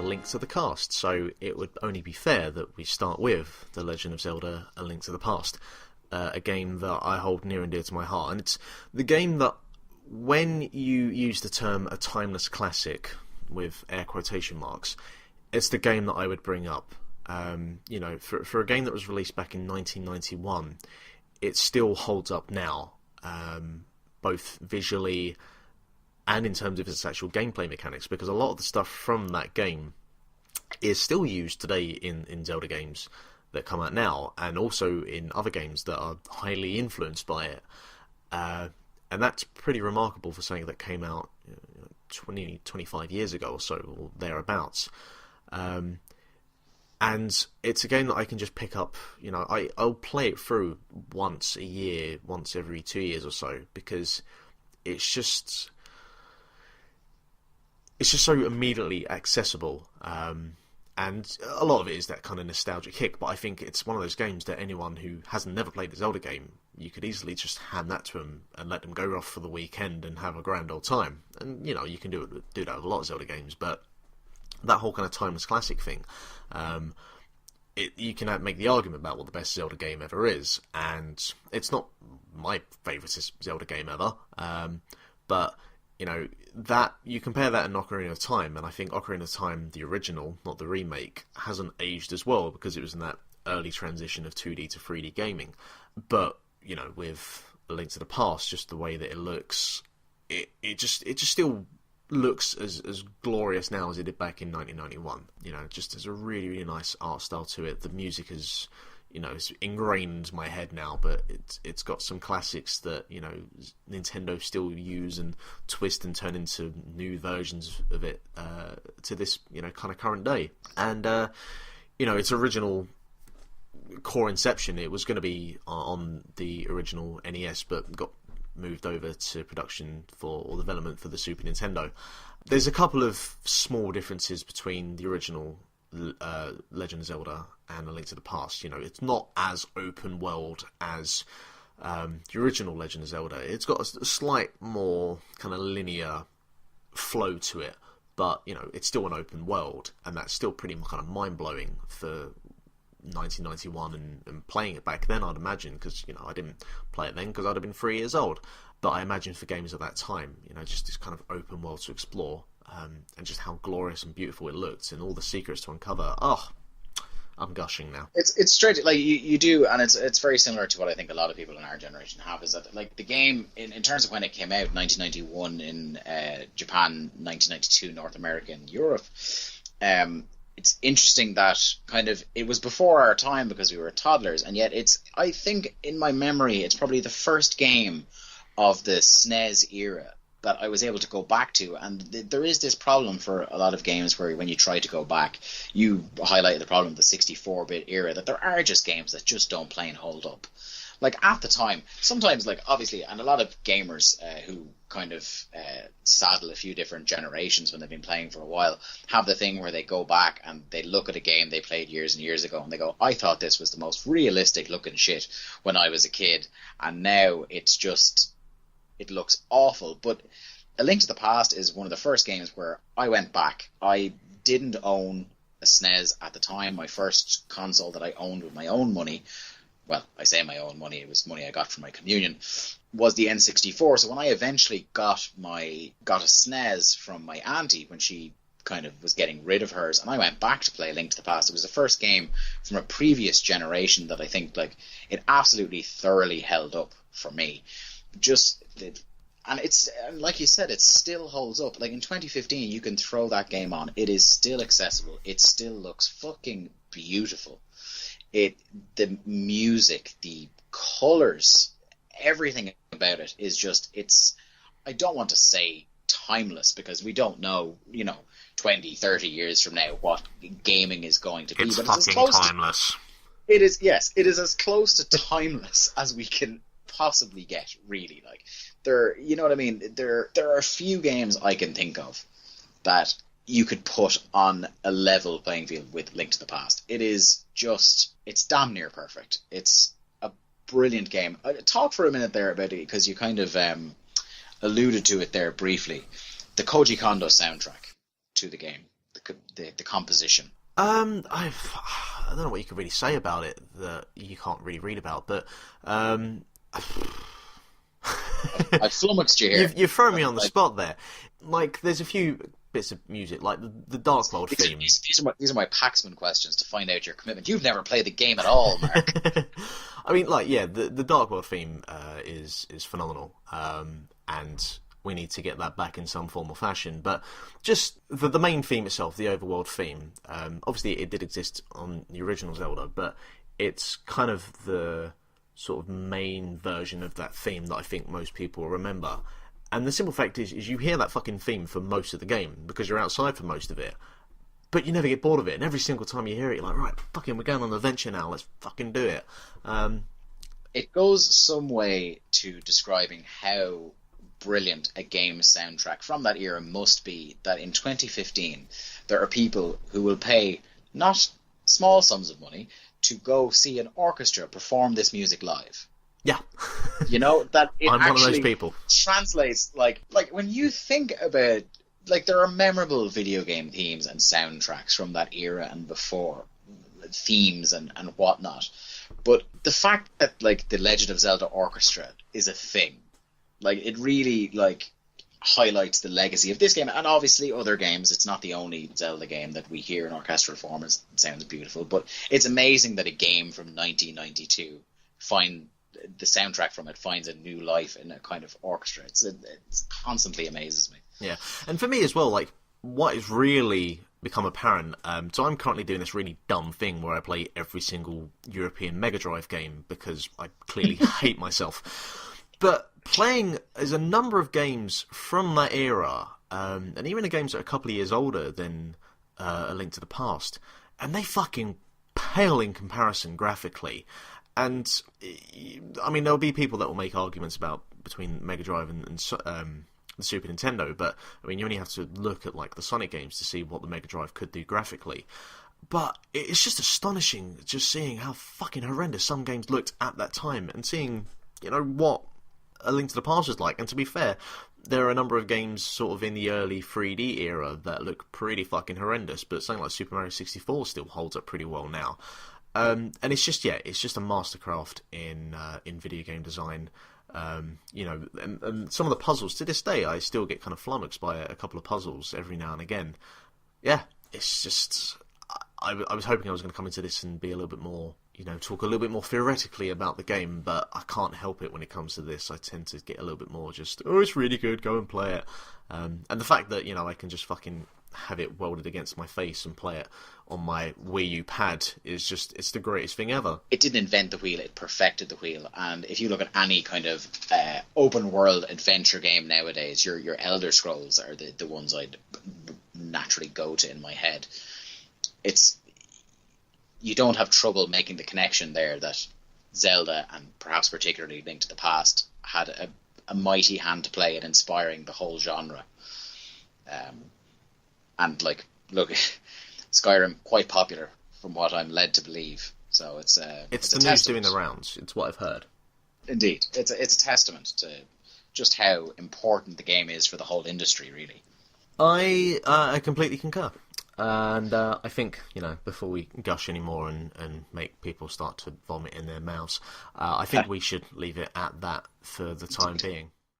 Link to the Cast, so it would only be fair that we start with The Legend of Zelda: A Link to the Past, a game that I hold near and dear to my heart. And it's the game that, when you use the term a timeless classic with air quotation marks, it's the game that I would bring up. For a game that was released back in 1991, it still holds up now, both visually and in terms of its actual gameplay mechanics, because a lot of the stuff from that game is still used today in Zelda games that come out now, and also in other games that are highly influenced by it. And that's pretty remarkable for something that came out 25 years ago or so, or thereabouts. And it's a game that I can just pick up. I'll play it through once a year, once every 2 years or so, because it's just so immediately accessible. And a lot of it is that kind of nostalgic kick, but I think it's one of those games that anyone who hasn't never played a Zelda game, you could easily just hand that to them and let them go off for the weekend and have a grand old time. And, you can do that with a lot of Zelda games, but that whole kind of timeless classic thing, you can make the argument about what the best Zelda game ever is, and it's not my favourite Zelda game ever, but that you compare that and Ocarina of Time, and I think Ocarina of Time, the original, not the remake, hasn't aged as well because it was in that early transition of 2D to 3D gaming. But with A Link to the Past, just the way that it looks, it just still looks as glorious now as it did back in 1991. Just has a really, really nice art style to it. The music is, it's ingrained in my head now, but it's got some classics that, Nintendo still use and twist and turn into new versions of it to this, kind of current day. And, its original core inception, it was going to be on the original NES, but got moved over to production or development for the Super Nintendo. There's a couple of small differences between the original Legend of Zelda and A Link to the Past. It's not as open world as the original Legend of Zelda. It's got a slight more kind of linear flow to it, but it's still an open world, and that's still pretty kind of mind-blowing for 1991 and playing it back then, I'd imagine, because I didn't play it then because I'd have been 3 years old, but I imagine for games at that time, just this kind of open world to explore, and just how glorious and beautiful it looked, and all the secrets to uncover. I'm gushing now. It's straight, like you do, and it's very similar to what I think a lot of people in our generation have, is that like the game in terms of when it came out, 1991 in Japan, 1992 North America and Europe. It's interesting that kind of it was before our time because we were toddlers, and yet I think in my memory it's probably the first game of the SNES era that I was able to go back to. And there is this problem for a lot of games where when you try to go back, you highlighted the problem of the 64-bit era, that there are just games that just don't plain hold up. Like at the time, sometimes, like obviously, and a lot of gamers who kind of saddle a few different generations when they've been playing for a while have the thing where they go back and they look at a game they played years and years ago and they go, I thought this was the most realistic looking shit when I was a kid, and now it's just, it looks awful. But A Link to the Past is one of the first games where I went back. I didn't own a SNES at the time. My first console that I owned with my own money, well, I say my own money, it was money I got from my communion, was the N64. So when I eventually got a SNES from my auntie when she kind of was getting rid of hers, and I went back to play Link to the Past, it was the first game from a previous generation that I think like it absolutely thoroughly held up for me. And it's, like you said, it still holds up. Like in 2015, you can throw that game on. It is still accessible. It still looks fucking beautiful. The music, the colors, everything about it is just, it's, I don't want to say timeless because we don't know, 20, 30 years from now what gaming is going to be. It's but fucking it's as close timeless. It is, yes, it is as close to timeless as we can possibly get, really. Like, you know what I mean? There are a few games I can think of that you could put on a level playing field with Link to the Past. It is just, it's damn near perfect. It's a brilliant game. Talk for a minute there about it, because you kind of alluded to it there briefly. The Koji Kondo soundtrack to the game. The the composition? I don't know what you could really say about it that you can't really read about, but I flummoxed you here. you've thrown me on the spot there. Like, there's a few bits of music, like the Dark World theme. These are my Paxman questions to find out your commitment. You've never played the game at all, Mark. I mean, like, yeah, the Dark World theme is phenomenal, and we need to get that back in some form or fashion. But just the main theme itself, the overworld theme, obviously it did exist on the original Zelda, but it's kind of the sort of main version of that theme that I think most people remember. And the simple fact is you hear that fucking theme for most of the game, because you're outside for most of it. But you never get bored of it, and every single time you hear it, you're like, right, fucking, we're going on an adventure now, let's fucking do it. It goes some way to describing how brilliant a game soundtrack from that era must be, that in 2015 there are people who will pay not small sums of money to go see an orchestra perform this music live. Yeah. You know, that it I'm actually one of those people. Translates, like when you think about, like, there are memorable video game themes and soundtracks from that era and before, themes and whatnot, but the fact that, like, the Legend of Zelda Orchestra is a thing, like, it really, like, highlights the legacy of this game, and obviously other games. It's not the only Zelda game that we hear in orchestral form. It sounds beautiful, but it's amazing that a game from 1992 the soundtrack from it finds a new life in a kind of orchestra. It constantly amazes me. Yeah, and for me as well, like, what has really become apparent, so I'm currently doing this really dumb thing where I play every single European Mega Drive game because I clearly hate myself. But playing as a number of games from that era, and even the games that are a couple of years older than A Link to the Past, and they fucking pale in comparison graphically. And I mean, there'll be people that will make arguments between Mega Drive and the Super Nintendo, but I mean, you only have to look at, like, the Sonic games to see what the Mega Drive could do graphically. But it's just astonishing just seeing how fucking horrendous some games looked at that time, and seeing, you know, what A Link to the Past was like. And to be fair, there are a number of games sort of in the early 3D era that look pretty fucking horrendous, but something like Super Mario 64 still holds up pretty well now. And it's just a mastercraft in video game design. You know, and some of the puzzles, to this day, I still get kind of flummoxed by a couple of puzzles every now and again. Yeah, it's just, I was hoping I was going to come into this and be a little bit more, you know, talk a little bit more theoretically about the game, but I can't help it when it comes to this. I tend to get a little bit more just, oh, it's really good, go and play it. And the fact that, you know, I can just fucking have it welded against my face and play it on my Wii U pad is just, it's the greatest thing ever. It didn't invent the wheel, it perfected the wheel. And if you look at any kind of open world adventure game nowadays, your Elder Scrolls are the ones I'd naturally go to in my head. You don't have trouble making the connection there that Zelda, and perhaps particularly Link to the Past, had a mighty hand to play in inspiring the whole genre. And, like, look, Skyrim, quite popular from what I'm led to believe. So it's the news doing the rounds. It's what I've heard. Indeed, it's a testament to just how important the game is for the whole industry, really. I completely concur. And I think, you know, before we gush anymore and make people start to vomit in their mouths, I think we should leave it at that for the time being.